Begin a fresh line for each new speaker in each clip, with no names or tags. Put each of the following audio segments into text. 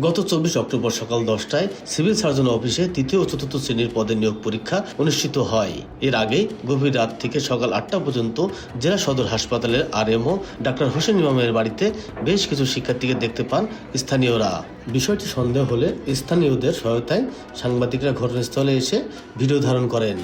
গত 24 অক্টোবর সকাল 10টায় civil surgeon অফিসে তৃতীয় ও চতুর্থ শ্রেণীর পদে নিয়োগ পরীক্ষা অনুষ্ঠিত হয়। এর আগে গভীর রাত থেকে সকাল 8টা পর্যন্ত জেলা সদর হাসপাতালের আরএমও ডাক্তার হোসেন ইমামের বাড়িতে বেশ কিছু শিক্ষার্থীকে দেখতে পান স্থানীয়রা। বিষয়টি সন্দেহ হলে স্থানীয়দের সহায়তায় সাংবাদিকরা ঘটনাস্থলে এসে ভিডিও ধারণ করেন।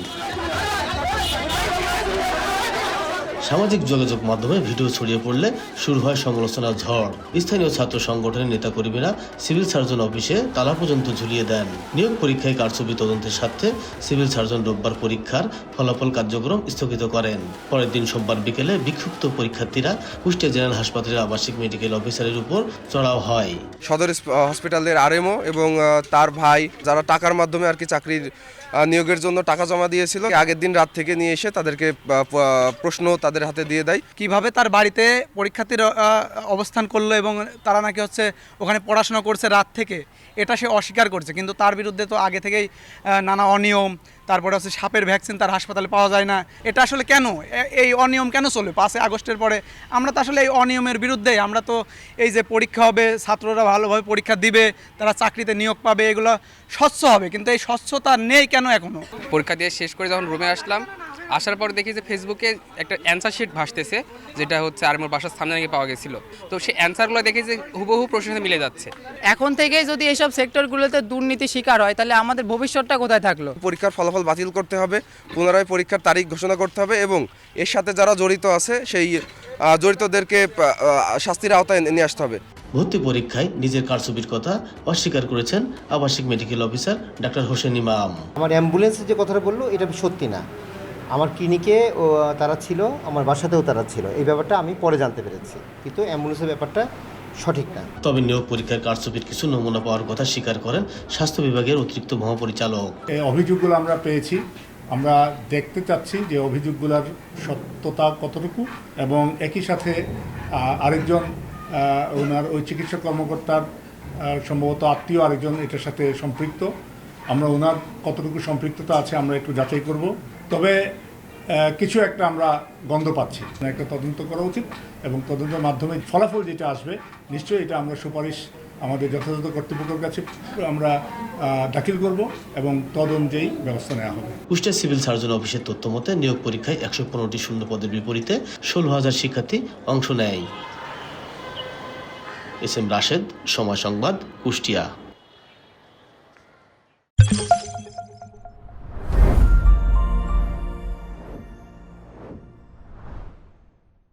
সামাজিক যোগাযোগ মাধ্যমে ভিডিও ছড়িয়ে পড়লে শুরু হয় সমালোচনার ঝড়। স্থানীয় ছাত্র সংগঠনের নেতাকর্মীরা সিভিল সার্জন অফিসে তালা পর্যন্ত ঝুলিয়ে দেন। নিয়োগ পরীক্ষায় কারচুপি তদন্তের স্বার্থে সিভিল সার্জন রোববার পরীক্ষার ফলাফল কার্যক্রম স্থগিত করেন। পরের দিন সোমবার বিকেলে বিক্ষুব্ধ পরীক্ষার্থীরা কুষ্টিয়া জেনারেল হাসপাতালের আবাসিক মেডিকেল অফিসারের উপর চড়াও হয়।
সদর হসপিটালের আরএমও এবং তার ভাই যারা টাকার মাধ্যমে আর কি চাকরির নিয়োগের জন্য টাকা জমা দিয়েছিল, আগের দিন রাত থেকে নিয়ে এসে তাদেরকে প্রশ্ন তাদের হাতে দিয়ে দেয়।
কিভাবে তার বাড়িতে পরীক্ষার্থীর অবস্থান করলো এবং তারা নাকি ওখানে পড়াশোনা করছে রাত থেকে, এটা সে অস্বীকার করছে। কিন্তু তার বিরুদ্ধে তো আগে থেকেই নানা অনিয়ম, তারপরে সাপের ভ্যাকসিন তার হাসপাতালে পাওয়া যায় না। এটা আসলে কেন, এই অনিয়ম কেন চলবে 5 আগস্টের পরে? আমরা তো আসলে এই অনিয়মের বিরুদ্ধে। আমরা তো এই যে পরীক্ষা হবে, ছাত্ররা ভালোভাবে পরীক্ষা দিবে, তারা চাকরিতে নিয়োগ পাবে, এগুলো স্বচ্ছ হবে, কিন্তু এই স্বচ্ছতা নেই কেন এখনো?
পরীক্ষা দিয়ে শেষ করে যখন রুমে আসলাম, আসার পর দেখি যে ফেসবুকে একটা অ্যান্সার শিট ভাসতেছে, যেটা আরএমওর বাসার সামনে নাকি পাওয়া গেছিল। তো সেই অ্যান্সারগুলো দেখি যে হুবহু প্রশ্নের সাথে মিলে যাচ্ছে।
এখন থেকে যদি এইসব সেক্টরগুলোতে দুর্নীতি শিকার হয়, তাহলে আমাদের ভবিষ্যৎটা কোথায় থাকলো?
পরীক্ষার ফলাফল বাতিল করতে হবে, পুনরায় পরীক্ষার তারিখ ঘোষণা করতে হবে এবং এর সাথে যারা জড়িত আছে সেই জড়িতদেরকে শাস্তির আওতায় নিয়ে আসতে হবে।
ভর্তি পরীক্ষায় নিজের কারচুপির কথা অস্বীকার করেছেন আবাসিক মেডিকেল অফিসার ডাক্তার হোসেন ইমাম।
আমার অ্যাম্বুলেন্সে যে কথাটা বললো এটা সত্যি না। আমার ক্লিনিকে তারা ছিল, আমার বাসাতেও তারা ছিল। এই ব্যাপারটা আমি পরে জানতে পেরেছি, কিন্তু অ্যাম্বুলেন্সের ব্যাপারটা সঠিক না।
তবে নিয়োগ পরীক্ষার কারচুপির কিছু নমুনা পাওয়ার কথা স্বীকার করেন স্বাস্থ্য বিভাগের অতিরিক্ত মহাপরিচালক।
এই অভিযোগগুলো আমরা পেয়েছি, আমরা দেখতে চাচ্ছি যে অভিযোগগুলোর সত্যতা কতটুকু, এবং একই সাথে আরেকজন ওনার ওই চিকিৎসা কর্মকর্তার সম্ভবত আত্মীয় আরেকজন এটার সাথে সম্পৃক্ত। আমরা ওনার কতটুকু সম্পৃক্ততা আছে আমরা একটু যাচাই করব। তবে কিছু একটা আমরা গন্ধ পাচ্ছি, একটা তদন্ত করা উচিত এবং তদন্তের মাধ্যমে ফলাফল যেটা আসবে নিশ্চয়ই এটা আমরা সুপারিশ আমাদের যথাযথ কর্তৃপক্ষের কাছে আমরা দাখিল করব এবং তদন্তেই ব্যবস্থা নেওয়া হবে।
কুষ্টিয়া সিভিল সার্জন অফিসের তথ্য মতে নিয়োগ পরীক্ষায় 115টি শূন্য পদের বিপরীতে 16,000 শিক্ষার্থী অংশ নেয়। এস এম রাশেদ, সময় সংবাদ, কুষ্টিয়া।